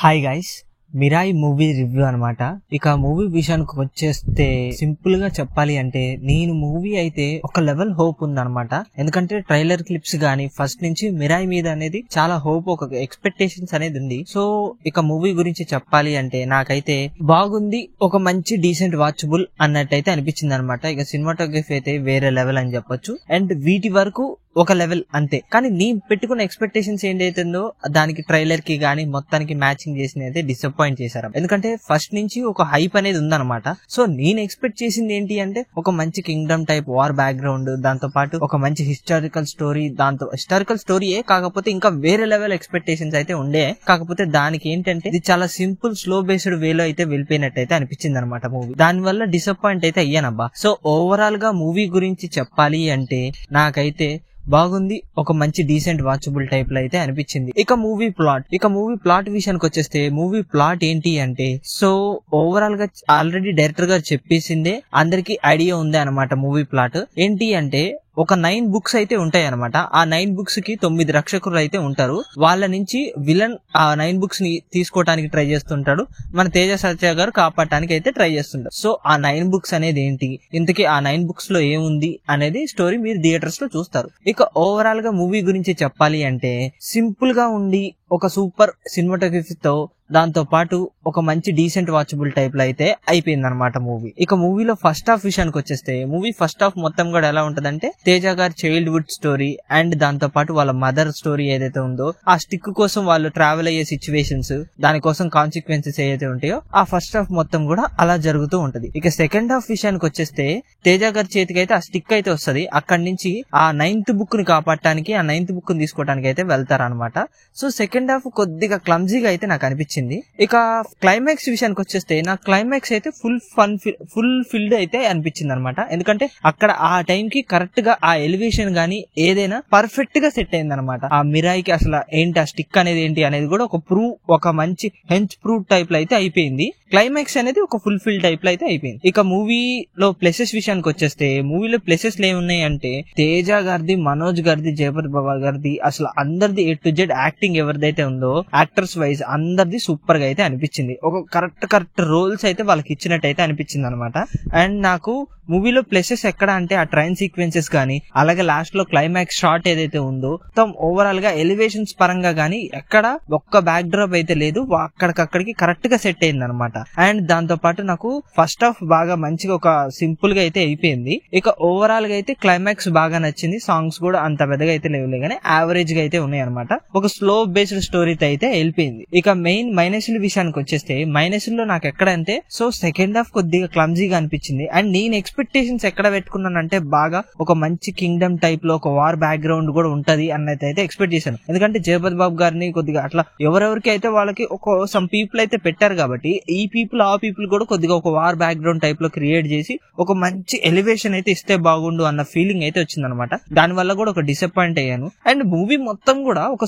Hi guys, Mirai movie review అనమాట. ఇక movie విషయానికి వచ్చేస్తే సింపుల్ గా చెప్పాలి అంటే నేను మూవీ అయితే ఒక లెవెల్ హోప్ ఉందన్నమాట. ఎందుకంటే ట్రైలర్ క్లిప్స్ గానీ ఫస్ట్ నుంచి మిరాయి మీద అనేది చాలా హోప్, ఒక ఎక్స్పెక్టేషన్స్ అనేది ఉంది. సో ఇక మూవీ గురించి చెప్పాలి అంటే నాకైతే బాగుంది, ఒక మంచి డీసెంట్ వాచబుల్ అన్నట్టయితే అనిపించింది అనమాట. ఇక సినిమాటోగ్రఫీ అయితే వేరే లెవెల్ అని చెప్పొచ్చు. అండ్ వీటి వరకు ఒక లెవెల్ అంతే. కానీ నేను పెట్టుకున్న ఎక్స్పెక్టేషన్స్ ఏంటైతుందో దానికి ట్రైలర్ కి గానీ మొత్తానికి మ్యాచింగ్ చేసిన అయితే డిసప్పాయింట్ చేశారు. ఎందుకంటే ఫస్ట్ నుంచి ఒక హైప్ అనేది ఉందన్నమాట. సో నేను ఎక్స్పెక్ట్ చేసింది ఏంటి అంటే ఒక మంచి కింగ్డమ్ టైప్ వార్ బ్యాక్గ్రౌండ్, దాంతో పాటు ఒక మంచి హిస్టారికల్ స్టోరీ, దాంతో హిస్టారికల్ స్టోరీయే కాకపోతే ఇంకా వేరే లెవెల్ ఎక్స్పెక్టేషన్స్ అయితే ఉండే. కాకపోతే దానికి ఏంటంటే ఇది చాలా సింపుల్ స్లో బేస్డ్ వేలో అయితే వెళ్ళిపోయినట్టు అయితే అనిపించింది అనమాట మూవీ. దాని వల్ల డిసప్పాయింట్ అయితే అయ్యానబ్బా. సో ఓవరాల్ గా మూవీ గురించి చెప్పాలి అంటే నాకైతే బాగుంది, ఒక మంచి డీసెంట్ వాచబుల్ టైప్ లో అయితే అనిపించింది. ఇక మూవీ ప్లాట్ విషయానికి వచ్చేస్తే మూవీ ప్లాట్ ఏంటి అంటే, సో ఓవరాల్ గా ఆల్రెడీ డైరెక్టర్ గారు చెప్పేసిందే అందరికి ఐడియా ఉంది అనమాట. మూవీ ప్లాట్ ఏంటి అంటే ఒక 9 బుక్స్ అయితే ఉంటాయి అనమాట. ఆ 9 బుక్స్ కి 9 రక్షకులు అయితే ఉంటారు. వాళ్ళ నుంచి విలన్ ఆ 9 బుక్స్ ని తీసుకోవడానికి ట్రై చేస్తుంటాడు. మన తేజ సత్య గారు కాపాడటానికి అయితే ట్రై చేస్తుంటారు. సో ఆ 9 బుక్స్ అనేది ఏంటి, ఇంతకీ ఆ 9 బుక్స్ లో ఏముంది అనేది స్టోరీ మీరు థియేటర్స్ లో చూస్తారు. ఇక ఓవరాల్ గా మూవీ గురించి చెప్పాలి అంటే సింపుల్ గా ఉండి ఒక సూపర్ సినిమాటోగ్రఫీతో దాంతో పాటు ఒక మంచి డీసెంట్ వాచబుల్ టైప్ లో అయితే అయిపోయింది అనమాట మూవీ. ఇక మూవీలో ఫస్ట్ హాఫ్ విషయానికి వచ్చేస్తే మూవీ ఫస్ట్ హాఫ్ మొత్తం కూడా ఎలా ఉంటదంటే తేజ గారి చైల్డ్హుడ్ స్టోరీ అండ్ దాంతో పాటు వాళ్ళ మదర్ స్టోరీ ఏదైతే ఉందో ఆ స్టిక్ కోసం వాళ్ళు ట్రావెల్ అయ్యే సిచ్యువేషన్స్, దానికోసం కాన్సిక్వెన్సెస్ ఏదైతే ఉంటాయో ఆ ఫస్ట్ హాఫ్ మొత్తం కూడా అలా జరుగుతూ ఉంటది. ఇక సెకండ్ హాఫ్ విషయానికి వచ్చేస్తే తేజ గారి చేతికి అయితే ఆ స్టిక్ అయితే వస్తది. అక్కడి నుంచి ఆ 9th బుక్ ని కాపాడటానికి, ఆ 9th బుక్ ని తీసుకోవడానికి అయితే వెళ్తారనమాట. సో సెకండ్ హాఫ్ కొద్దిగా క్లమ్జీగా అయితే నాకు అనిపించింది. ఇక క్లైమాక్స్ విషయానికి వచ్చేస్తే నా క్లైమాక్స్ అయితే ఫుల్ ఫిల్డ్ అయితే అనిపించింది అనమాట. ఎందుకంటే అక్కడ ఆ టైం కి కరెక్ట్ గా ఆ ఎలివేషన్ గానీ ఏదైనా పర్ఫెక్ట్ గా సెట్ అయింది అనమాట. ఆ మిరాయికి అసలు ఏంటి, ఆ స్టిక్ అనేది ఏంటి అనేది కూడా ఒక మంచి హెంచ్ ప్రూవ్ టైప్ లో అయితే అయిపోయింది. క్లైమాక్స్ అనేది ఒక ఫుల్ ఫిల్ టైప్ లో అయితే అయిపోయింది. ఇక మూవీలో ప్లేసెస్ విషయానికి వచ్చేస్తే మూవీలో ప్లేసెస్ ఏమున్నాయి అంటే తేజ గారిది, మనోజ్ గారిది, జయపతి బాబా గారిది, అసలు అందరిది A to Z యాక్టింగ్ ఎవరిదైతే ఉందో యాక్టర్స్ వైజ్ అందరిది సూపర్ గా అయితే అనిపించింది. ఒక కరెక్ట్ రోల్స్ అయితే వాళ్ళకి ఇచ్చినట్టు అయితే అనిపించింది అనమాట. అండ్ నాకు మూవీలో ప్లేసెస్ ఎక్కడ అంటే ఆ ట్రైన్ సీక్వెన్సెస్ గానీ, అలాగే లాస్ట్ లో క్లైమాక్స్ షాట్ ఏదైతే ఉందో మొత్తం ఓవరాల్ గా ఎలివేషన్స్ పరంగా గానీ ఎక్కడ ఒక్క బ్యాక్ డ్రాప్ అయితే లేదు, అక్కడికి కరెక్ట్ గా సెట్ అయింది అనమాట. అండ్ దాంతో పాటు నాకు ఫస్ట్ హాఫ్ బాగా మంచిగా ఒక సింపుల్ గా అయితే అయిపోయింది. ఇక ఓవరాల్ గా అయితే క్లైమాక్స్ బాగా నచ్చింది. సాంగ్స్ కూడా అంత పెద్దగా అయితే లేవులే గానీ యావరేజ్ గా అయితే ఉన్నాయి అనమాట. ఒక స్లో బేస్డ్ స్టోరీతో అయితే వెళ్ళిపోయింది. ఇక మెయిన్ మైనస్ల విషయానికి వచ్చేస్తే మైనస్లో నాకు ఎక్కడ అంటే సో సెకండ్ హాఫ్ కొద్దిగా క్లమ్జీగా అనిపించింది. అండ్ నేను ఎక్స్పెక్టేషన్స్ ఎక్కడ పెట్టుకున్నానంటే బాగా ఒక మంచి కింగ్డమ్ టైప్ లో ఒక వార్ బ్యాక్గ్రౌండ్ కూడా ఉంటది అన్నది అయితే ఎక్స్పెక్ట్ చేశాను. ఎందుకంటే జయపతి బాబు గారిని కొద్దిగా అట్లా ఎవరెవరికి అయితే వాళ్ళకి ఒక సమ్ పీపుల్ అయితే పెట్టారు కాబట్టి ఈ పీపుల్ ఆ పీపుల్ కూడా కొద్దిగా ఒక వార్ బ్యాక్గ్రౌండ్ టైప్ లో క్రియేట్ చేసి ఒక మంచి ఎలివేషన్ అయితే ఇస్తే బాగుండు అన్న ఫీలింగ్ అయితే వచ్చింది అనమాట. దాని వల్ల కూడా ఒక డిసప్పాయింట్ అయ్యాను. అండ్ మూవీ మొత్తం కూడా ఒక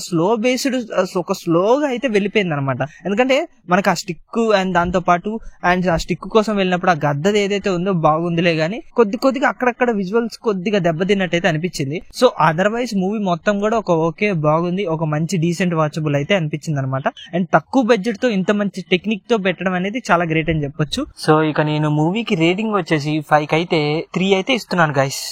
స్లోగా అయితే వెళ్ళిపోయింది అనమాట. ఎందుకంటే మనకు ఆ స్టిక్ అండ్ దాంతో పాటు అండ్ ఆ స్టిక్ కోసం వెళ్ళినప్పుడు ఆ గద్దది ఏదైతే ఉందో బాగుందిలే గానీ కొద్దిగా అక్కడక్కడ విజువల్స్ కొద్దిగా దెబ్బతిన్నట్టయితే అనిపించింది. సో అదర్వైజ్ మూవీ మొత్తం కూడా ఓకే బాగుంది, ఒక మంచి డీసెంట్ వాచబుల్ అయితే అనిపించింది అనమాట. అండ్ తక్కువ బడ్జెట్ తో ఇంత మంచి టెక్నిక్ తో పెట్టడం అనేది చాలా గ్రేట్ అని చెప్పొచ్చు. సో ఇక నేను మూవీకి రేటింగ్ వచ్చేసి 5 అయితే 3 అయితే ఇస్తున్నాను గైస్.